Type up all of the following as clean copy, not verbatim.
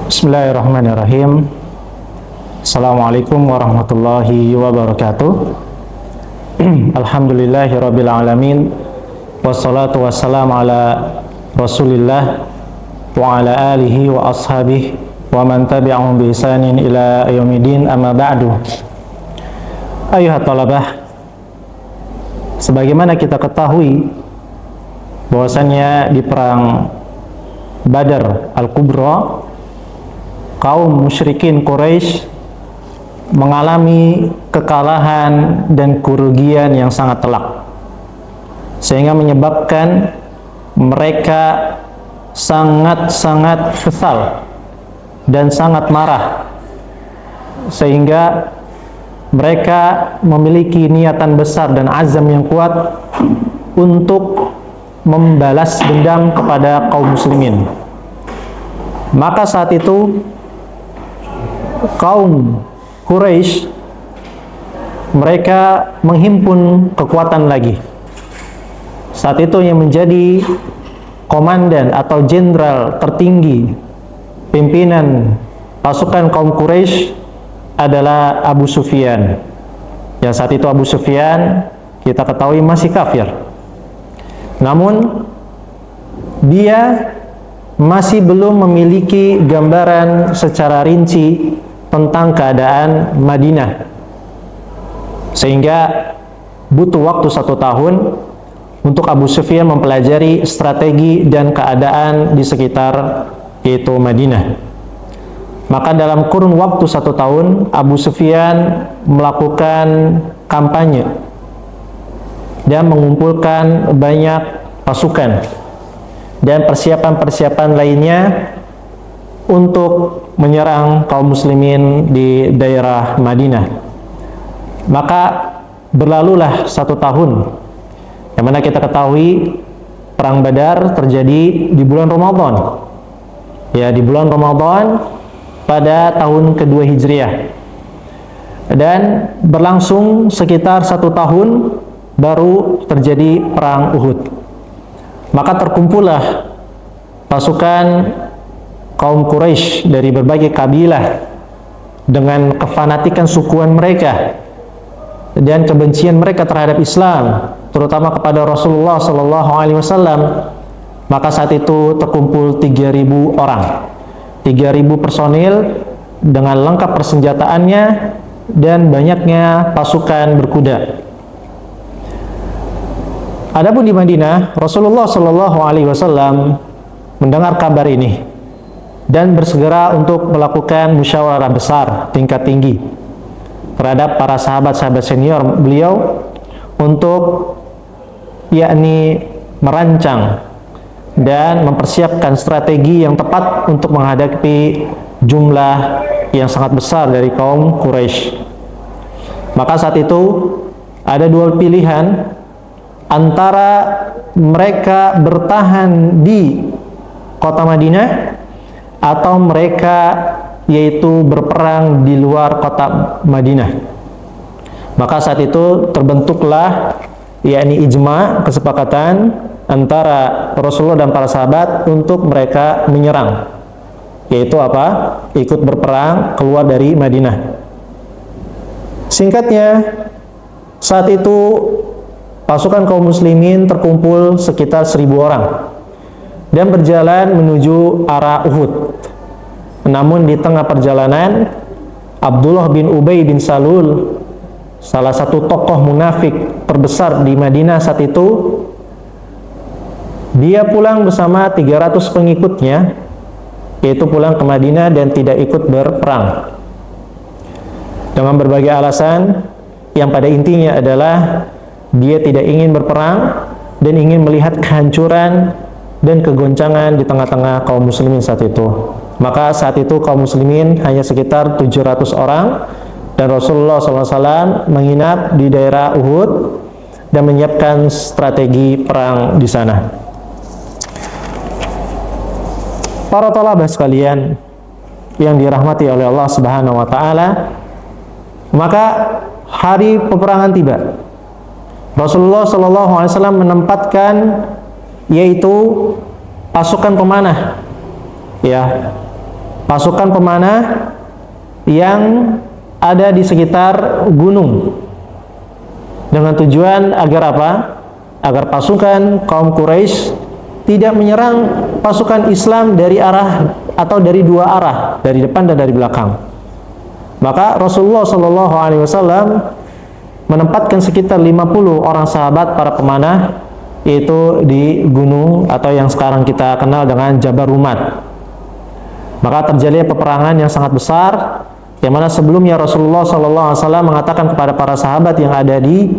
Bismillahirrahmanirrahim. Assalamualaikum warahmatullahi wabarakatuh. Alhamdulillahirabbil alamin. Wassalatu wassalamu ala Rasulillah wa ala alihi wa ashabihi wa man tabi'ahum bi ihsanin ila yaumidin, amma ba'du. Ayuhat talabah, sebagaimana kita ketahui bahwasannya di perang Badar Al-Kubra, kaum musyrikin Quraisy mengalami kekalahan dan kerugian yang sangat telak, sehingga menyebabkan mereka sangat-sangat kesal dan sangat marah, sehingga mereka memiliki niatan besar dan azam yang kuat untuk membalas dendam kepada kaum muslimin. Maka saat itu kaum Quraisy mereka menghimpun kekuatan lagi. Saat itu yang menjadi komandan atau jenderal tertinggi pimpinan pasukan kaum Quraisy adalah Abu Sufyan. Yang saat itu Abu Sufyan kita ketahui masih kafir. Namun dia masih belum memiliki gambaran secara rinci tentang keadaan Madinah, sehingga butuh waktu 1 tahun untuk Abu Sufyan mempelajari strategi dan keadaan di sekitar yaitu Madinah. Maka dalam kurun waktu 1 tahun Abu Sufyan melakukan kampanye dan mengumpulkan banyak pasukan dan persiapan-persiapan lainnya untuk menyerang kaum muslimin di daerah Madinah. Maka berlalulah 1 tahun, yang mana kita ketahui perang Badar terjadi di bulan Ramadan. Ya, di bulan Ramadan pada tahun kedua Hijriah, dan berlangsung sekitar 1 tahun baru terjadi perang Uhud. Maka terkumpullah pasukan kaum Quraisy dari berbagai kabilah dengan kefanatikan sukuan mereka dan kebencian mereka terhadap Islam, terutama kepada Rasulullah SAW. Maka saat itu terkumpul 3.000 orang, 3.000 personil dengan lengkap persenjataannya dan banyaknya pasukan berkuda. Adapun di Madinah, Rasulullah SAW mendengar kabar ini dan bersegera untuk melakukan musyawarah besar tingkat tinggi terhadap para sahabat-sahabat senior beliau untuk yakni merancang dan mempersiapkan strategi yang tepat untuk menghadapi jumlah yang sangat besar dari kaum Quraisy. Maka saat itu ada 2 pilihan, antara mereka bertahan di kota Madinah atau mereka yaitu berperang di luar kota Madinah. Maka saat itu terbentuklah yakni ijma, kesepakatan antara Rasulullah dan para sahabat untuk mereka menyerang, yaitu apa? Ikut berperang keluar dari Madinah. Singkatnya, saat itu pasukan kaum muslimin terkumpul sekitar 1.000 orang dan berjalan menuju arah Uhud. Namun di tengah perjalanan, Abdullah bin Ubay bin Salul, salah satu tokoh munafik terbesar di Madinah saat itu, dia pulang bersama 300 pengikutnya, yaitu pulang ke Madinah dan tidak ikut berperang dengan berbagai alasan yang pada intinya adalah dia tidak ingin berperang dan ingin melihat kehancuran dan kegoncangan di tengah-tengah kaum muslimin saat itu. Maka saat itu kaum muslimin hanya sekitar 700 orang dan Rasulullah SAW menginap di daerah Uhud dan menyiapkan strategi perang di sana. Para thalabah sekalian yang dirahmati oleh Allah Subhanahu wa taala, maka hari peperangan tiba. Rasulullah SAW menempatkan yaitu pasukan pemanah, ya, pasukan pemanah yang ada di sekitar gunung, dengan tujuan agar apa? Agar pasukan kaum Quraisy tidak menyerang pasukan Islam dari arah atau dari dua arah, dari depan dan dari belakang. Maka Rasulullah Shallallahu Alaihi Wasallam menempatkan sekitar 50 orang sahabat para pemanah, yaitu di gunung atau yang sekarang kita kenal dengan Jabal Rumat. Maka terjadi peperangan yang sangat besar, yang mana sebelumnya Rasulullah Shallallahu Alaihi Wasallam mengatakan kepada para sahabat yang ada di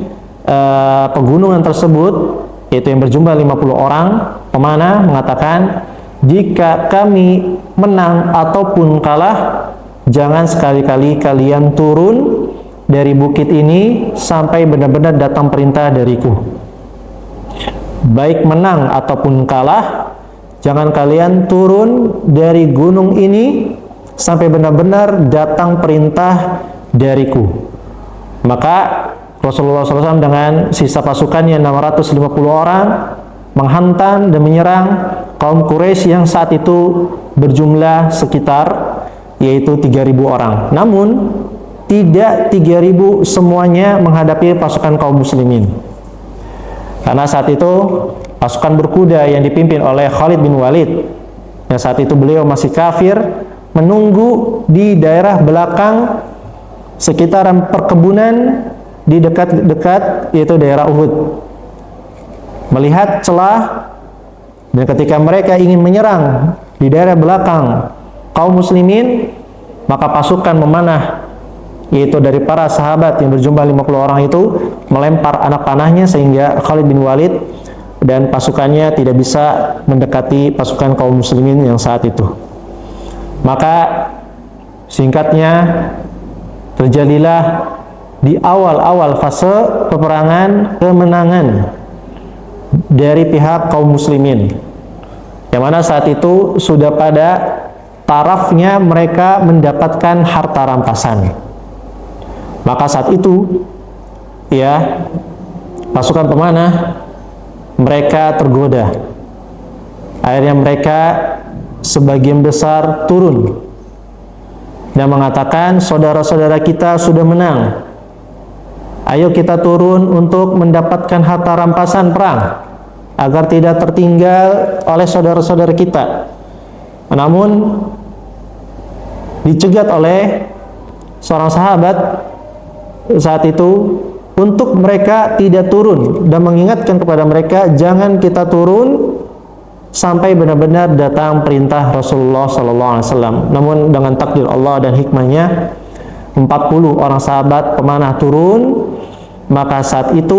pegunungan tersebut, yaitu yang berjumlah 50 orang pemanah, mengatakan, jika kami menang ataupun kalah, jangan sekali-kali kalian turun dari bukit ini sampai benar-benar datang perintah dariku. Baik menang ataupun kalah, jangan kalian turun dari gunung ini sampai benar-benar datang perintah dariku. Maka Rasulullah SAW dengan sisa pasukannya 650 orang menghantam dan menyerang kaum Quraisy yang saat itu berjumlah sekitar yaitu 3.000 orang. Namun tidak 3.000 semuanya menghadapi pasukan kaum muslimin, karena saat itu pasukan berkuda yang dipimpin oleh Khalid bin Walid, yang saat itu beliau masih kafir, menunggu di daerah belakang sekitaran perkebunan di dekat-dekat yaitu daerah Uhud, melihat celah, dan ketika mereka ingin menyerang di daerah belakang kaum muslimin, maka pasukan memanah yaitu dari para sahabat yang berjumlah 50 orang itu melempar anak panahnya sehingga Khalid bin Walid dan pasukannya tidak bisa mendekati pasukan kaum muslimin yang saat itu. Maka singkatnya terjadilah di awal-awal fase peperangan kemenangan dari pihak kaum muslimin, yang mana saat itu sudah pada tarafnya mereka mendapatkan harta rampasan. Maka saat itu ya pasukan pemanah mereka tergoda, akhirnya mereka sebagian besar turun dan mengatakan, saudara-saudara kita sudah menang, ayo kita turun untuk mendapatkan harta rampasan perang agar tidak tertinggal oleh saudara-saudara kita. Namun dicegat oleh seorang sahabat saat itu untuk mereka tidak turun dan mengingatkan kepada mereka, jangan kita turun sampai benar-benar datang perintah Rasulullah SAW. Namun dengan takdir Allah dan hikmahnya 40 orang sahabat pemanah turun. Maka saat itu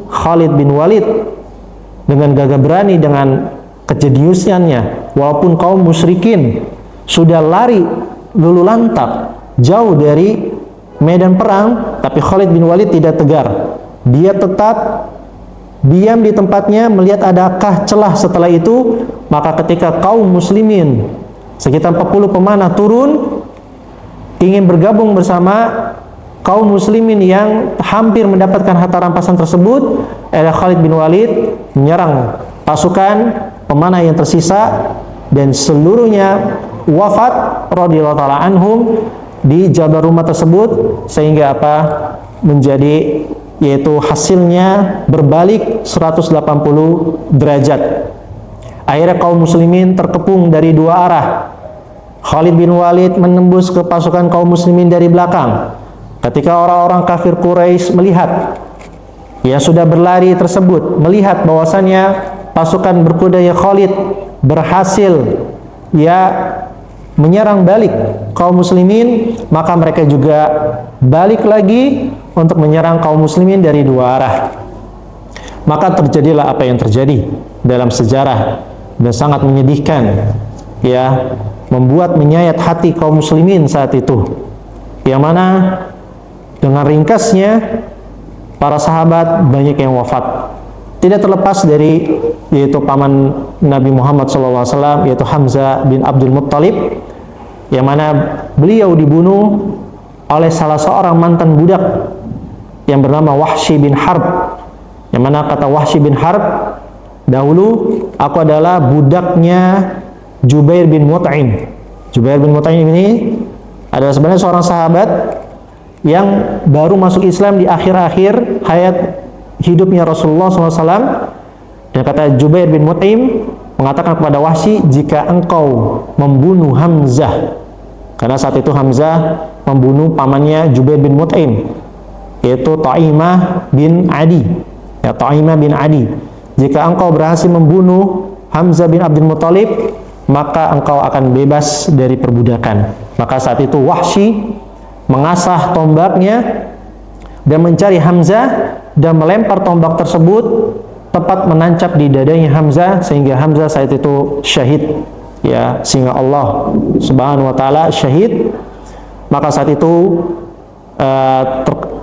Khalid bin Walid dengan gagah berani, dengan kejeniusannya, walaupun kaum musyrikin sudah lari lulu lantak jauh dari medan perang, tapi Khalid bin Walid tidak tegar. Dia tetap diam di tempatnya melihat adakah celah setelah itu. Maka ketika kaum muslimin sekitar 40 pemanah turun ingin bergabung bersama kaum muslimin yang hampir mendapatkan harta rampasan tersebut, Khalid bin Walid menyerang pasukan pemanah yang tersisa dan seluruhnya wafat radhiyallahu taala anhum di Jabal Rumat tersebut, sehingga apa? Menjadi yaitu hasilnya berbalik 180 derajat. Akhirnya kaum muslimin terkepung dari dua arah. Khalid bin Walid menembus ke pasukan kaum muslimin dari belakang. Ketika orang-orang kafir Quraisy melihat yang sudah berlari tersebut, melihat bahwasannya pasukan berkuda Khalid berhasil menyerang balik kaum muslimin, maka mereka juga balik lagi untuk menyerang kaum muslimin dari dua arah. Maka terjadilah apa yang terjadi dalam sejarah dan sangat menyedihkan, membuat menyayat hati kaum muslimin saat itu, yang mana dengan ringkasnya para sahabat banyak yang wafat. Tidak terlepas dari yaitu paman Nabi Muhammad SAW, yaitu Hamzah bin Abdul Muttalib, yang mana beliau dibunuh oleh salah seorang mantan budak yang bernama Wahsy bin Harb. Yang mana kata Wahsy bin Harb, dahulu aku adalah budaknya Jubair bin Mut'im. Jubair bin Mut'im ini adalah sebenarnya seorang sahabat yang baru masuk Islam di akhir-akhir hayat hidupnya Rasulullah SAW. Dan kata Jubair bin Mut'im mengatakan kepada Wahsy, jika engkau membunuh Hamzah, karena saat itu Hamzah membunuh pamannya Jubair bin Mut'im, yaitu Ta'imah bin Adi. Ya, Ta'imah bin Adi. Jika engkau berhasil membunuh Hamzah bin Abdul Muttalib, maka engkau akan bebas dari perbudakan. Maka saat itu Wahsy mengasah tombaknya dan mencari Hamzah dan melempar tombak tersebut tepat menancap di dadanya Hamzah, sehingga Hamzah saat itu syahid. Ya, sehingga Allah Subhanahu wa taala syahid. Maka saat itu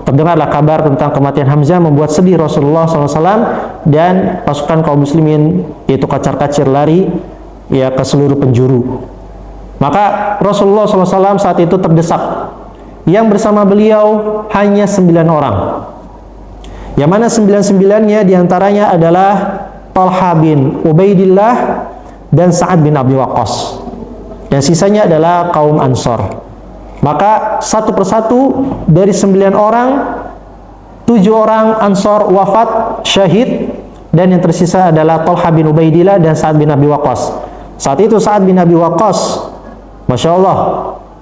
terdengarlah kabar tentang kematian Hamzah, membuat sedih Rasulullah SAW, dan pasukan kaum muslimin yaitu kacar-kacir lari ya ke seluruh penjuru. Maka Rasulullah SAW saat itu terdesak. Yang bersama beliau hanya 9 orang. Yang mana 9-9-nya diantaranya adalah Talha bin Ubaidillah dan Sa'ad bin Abi Waqqas. Dan sisanya adalah kaum Ansor. Maka satu persatu dari 9 orang, 7 orang Ansor wafat syahid, dan yang tersisa adalah Talha bin Ubaidillah dan Sa'ad bin Abi Waqqas. Saat itu Sa'ad bin Abi Waqqas, Masya Allah,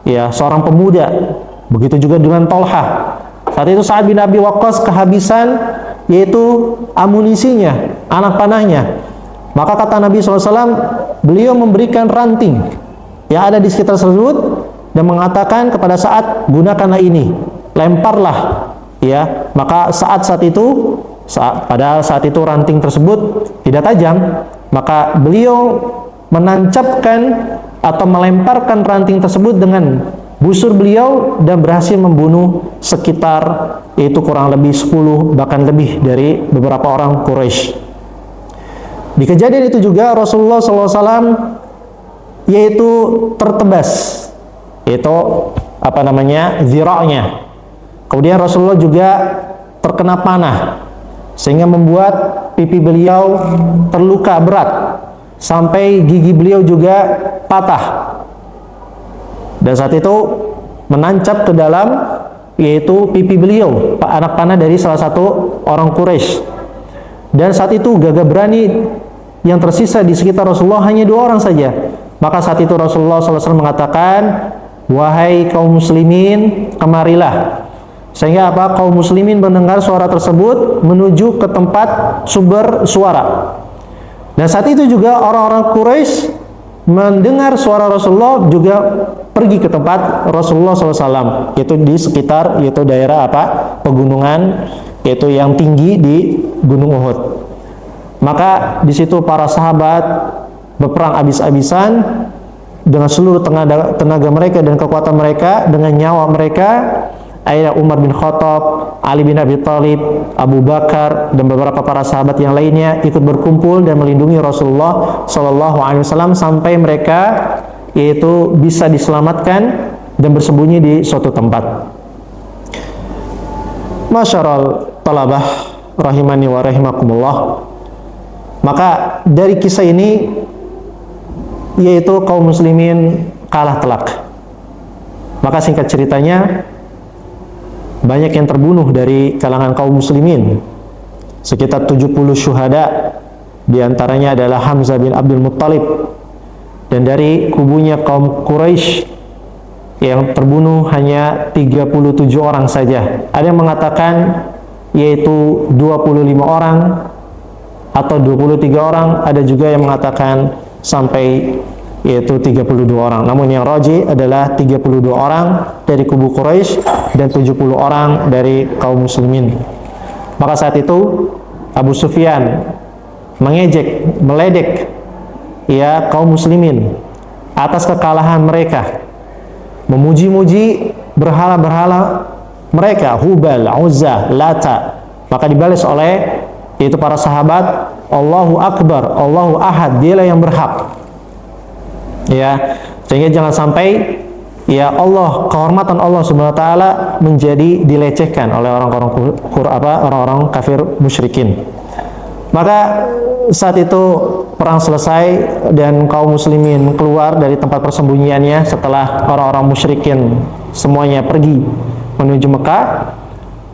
ya, seorang pemuda. Begitu juga dengan Talha. Saat itu Sa'ad bin Abi Waqqas kehabisan yaitu amunisinya, anak panahnya. Maka kata Nabi SAW, beliau memberikan ranting yang ada di sekitar tersebut dan mengatakan kepada Sa'ad, gunakanlah ini, lemparlah, ya. Maka saat itu, pada saat itu ranting tersebut tidak tajam, maka beliau menancapkan atau melemparkan ranting tersebut dengan busur beliau dan berhasil membunuh sekitar yaitu kurang lebih 10 bahkan lebih dari beberapa orang Quraisy. Di kejadian itu juga Rasulullah SAW yaitu tertebas, yaitu zira'nya. Kemudian Rasulullah juga terkena panah sehingga membuat pipi beliau terluka berat sampai gigi beliau juga patah. Dan saat itu menancap ke dalam yaitu pipi beliau anak panah dari salah satu orang Quraisy. Dan saat itu gagah berani yang tersisa di sekitar Rasulullah hanya 2 orang saja. Maka saat itu Rasulullah SAW mengatakan, wahai kaum muslimin, kemarilah. Sehingga apa? Kaum muslimin mendengar suara tersebut menuju ke tempat sumber suara. Dan saat itu juga orang-orang Quraisy mendengar suara Rasulullah juga pergi ke tempat Rasulullah SAW, yaitu di sekitar yaitu daerah pegunungan, yaitu yang tinggi di Gunung Uhud. Maka di situ para sahabat berperang habis-habisan dengan seluruh tenaga mereka dan kekuatan mereka, dengan nyawa mereka. Akhirnya Umar bin Khattab, Ali bin Abi Thalib, Abu Bakar dan beberapa para sahabat yang lainnya ikut berkumpul dan melindungi Rasulullah SAW sampai mereka yaitu bisa diselamatkan dan bersembunyi di suatu tempat. Masyarul talabah rahimani wa rahimakumullah. Maka dari kisah ini yaitu kaum muslimin kalah telak. Maka singkat ceritanya, banyak yang terbunuh dari kalangan kaum muslimin, sekitar 70 syuhada, diantaranya adalah Hamzah bin Abdul Muttalib. Dan dari kubunya kaum Quraisy yang terbunuh hanya 37 orang saja. Ada yang mengatakan yaitu 25 orang atau 23 orang, ada juga yang mengatakan sampai yaitu 32 orang. Namun yang rajih adalah 32 orang dari kubu Quraisy dan 70 orang dari kaum muslimin. Maka saat itu Abu Sufyan mengejek, meledek ya kaum muslimin atas kekalahan mereka, memuji-muji berhala-berhala mereka, Hubal, Uzza, Lata. Maka dibalas oleh yaitu para sahabat, Allahu Akbar, Allahu Ahad, dialah yang berhak. Ya, sehingga jangan sampai ya Allah, kehormatan Allah Subhanahu wa taala menjadi dilecehkan oleh orang-orang kafir musyrikin. Maka saat itu perang selesai dan kaum muslimin keluar dari tempat persembunyiannya setelah orang-orang musyrikin semuanya pergi menuju Mekah.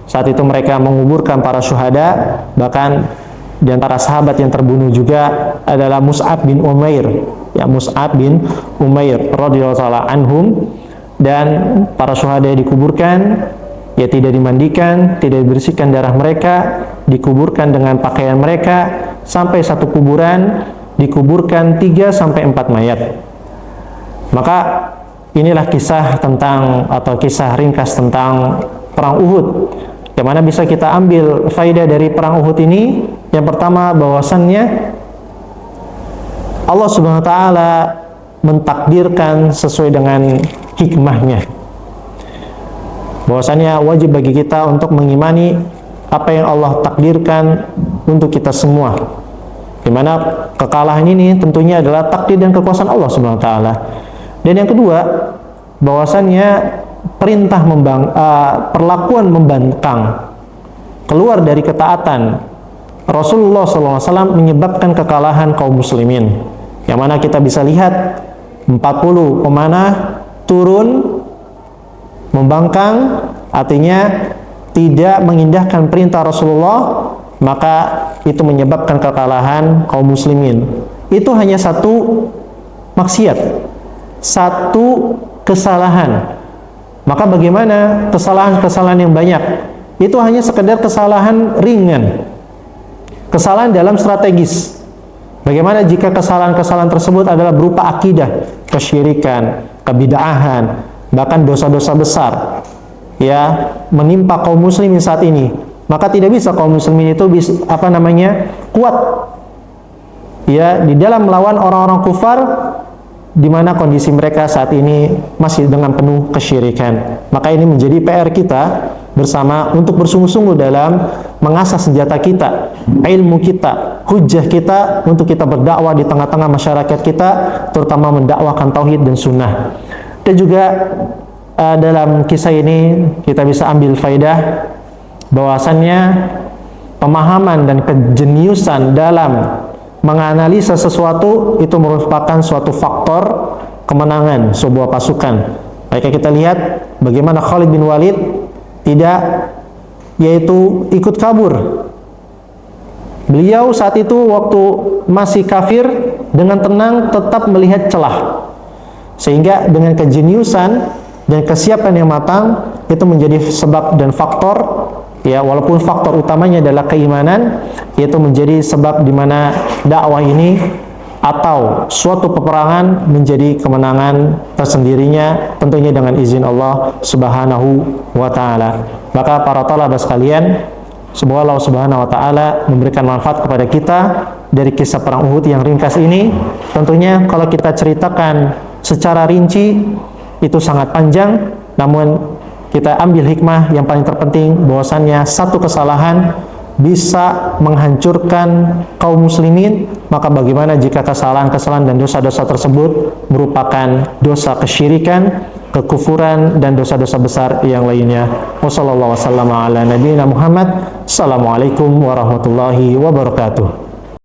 Saat itu mereka menguburkan para syuhada, bahkan di antara sahabat yang terbunuh juga adalah Mus'ab bin Umair, ya, Mus'ab bin Umair radhiyallahu ta'ala anhum. Dan para syuhada dikuburkan, ya, tidak dimandikan, tidak dibersihkan darah mereka, dikuburkan dengan pakaian mereka, sampai satu kuburan dikuburkan 3 sampai 4 mayat. Maka inilah kisah tentang, atau kisah ringkas tentang perang Uhud. Yang mana bisa kita ambil faedah dari perang Uhud ini. Yang pertama, bahwasannya Allah Subhanahu wa taala mentakdirkan sesuai dengan hikmahnya. Bahwasannya wajib bagi kita untuk mengimani apa yang Allah takdirkan untuk kita semua. Dimana kekalahan ini tentunya adalah takdir dan kekuasaan Allah Subhanahu wa taala. Dan yang kedua, bahwasannya perintah perlakuan membangkang keluar dari ketaatan Rasulullah SAW menyebabkan kekalahan kaum muslimin. Yang mana kita bisa lihat 40 pemanah turun membangkang, artinya tidak mengindahkan perintah Rasulullah, maka itu menyebabkan kekalahan kaum muslimin. Itu hanya satu maksiat, satu kesalahan. Maka bagaimana kesalahan-kesalahan yang banyak? Itu hanya sekedar kesalahan ringan, kesalahan dalam strategis. Bagaimana jika kesalahan-kesalahan tersebut adalah berupa akidah, kesyirikan, kebid'ahan, bahkan dosa-dosa besar, ya, menimpa kaum muslimin saat ini? Maka tidak bisa kaum muslimin itu kuat, ya, di dalam melawan orang-orang kufar, di mana kondisi mereka saat ini masih dengan penuh kesyirikan. Maka ini menjadi PR kita bersama untuk bersungguh-sungguh dalam mengasah senjata kita, ilmu kita, hujah kita, untuk kita berdakwah di tengah-tengah masyarakat kita, terutama mendakwakan tauhid dan sunnah. Dan juga dalam kisah ini kita bisa ambil faidah bahwasannya pemahaman dan kejeniusan dalam menganalisa sesuatu itu merupakan suatu faktor kemenangan sebuah pasukan. Maka kita lihat bagaimana Khalid bin Walid tidak, yaitu ikut kabur. Beliau saat itu waktu masih kafir dengan tenang tetap melihat celah, sehingga dengan kejeniusan dan kesiapan yang matang itu menjadi sebab dan faktor, ya, walaupun faktor utamanya adalah keimanan, yaitu menjadi sebab di mana dakwah ini atau suatu peperangan menjadi kemenangan tersendirinya, tentunya dengan izin Allah Subhanahu wa taala. Maka para talabah sekalian, semoga Allah Subhanahu wa taala memberikan manfaat kepada kita dari kisah perang Uhud yang ringkas ini. Tentunya kalau kita ceritakan secara rinci itu sangat panjang, namun kita ambil hikmah yang paling terpenting, bahwasannya satu kesalahan bisa menghancurkan kaum muslimin. Maka bagaimana jika kesalahan-kesalahan dan dosa-dosa tersebut merupakan dosa kesyirikan, kekufuran, dan dosa-dosa besar yang lainnya. Wassallallahu wasallam ala nabiyina Muhammad. Assalamualaikum warahmatullahi wabarakatuh.